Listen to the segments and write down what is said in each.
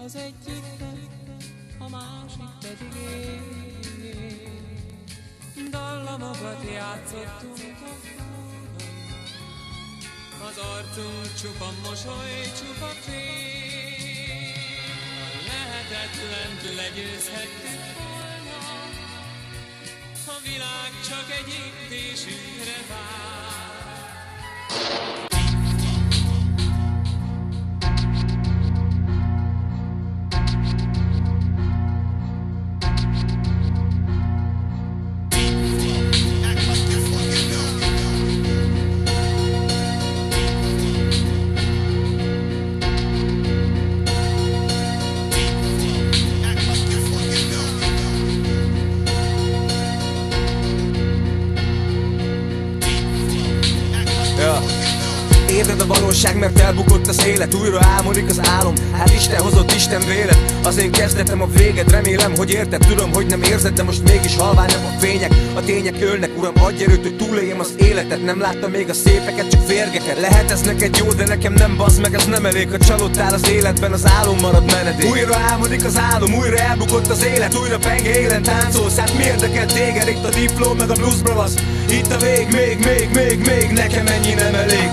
az egyiknek, a másik pedig én. Dallamokat játszottunk a fúron, az arcunk csupa mosoly, csupa fény. A lehetetlent legyőzhettük volna, a világ csak egy intésünkre vár. Érted a valóság, mert elbukott az élet, újra álmodik az álom. Hát Isten hozott, Isten vélet, az én kezdetem a véged. Remélem, hogy érted, tudom, hogy nem érzed, de most mégis halványak a fények. A tények ölnek, uram, adj erőt, hogy túléljem az életet. Nem láttam még a szépeket, csak férgeket. Lehet ez neked jó, de nekem nem, bazd meg, ez nem elég. Ha csalódtál az életben, az álom marad menedék. Újra álmodik az álom, újra elbukott az élet, újra penge élen táncolsz. Hát mi érdekel téged, itt a Diplo, meg a Blues Brothers. Itt a vég, még, nekem ennyi nem elég.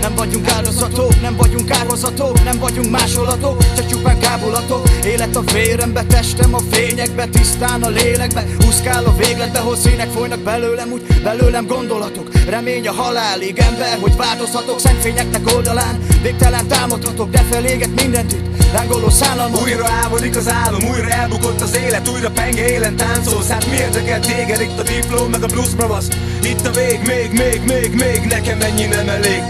Nem vagyunk áldozatok, nem vagyunk árhozatok, nem vagyunk másolatok, csak csupán kábulatok. Élet a vérembe, testem a fényekbe, tisztán a lélekbe. Úszkál a végletbe, hol színek folynak belőlem, úgy belőlem gondolatok. Remény a halálig, ember, hogy változhatok. Szentfényeknek oldalán, végtelen támadhatok, de feléget mindent itt, lángoló szállamok. Újra álmodik az álom, újra elbukott az élet, újra penge élen táncolsz. Hát mi érdekel téged, itt a Diplo, meg a Blues Brothers. Itt a vég, még, nekem ennyi nem elég.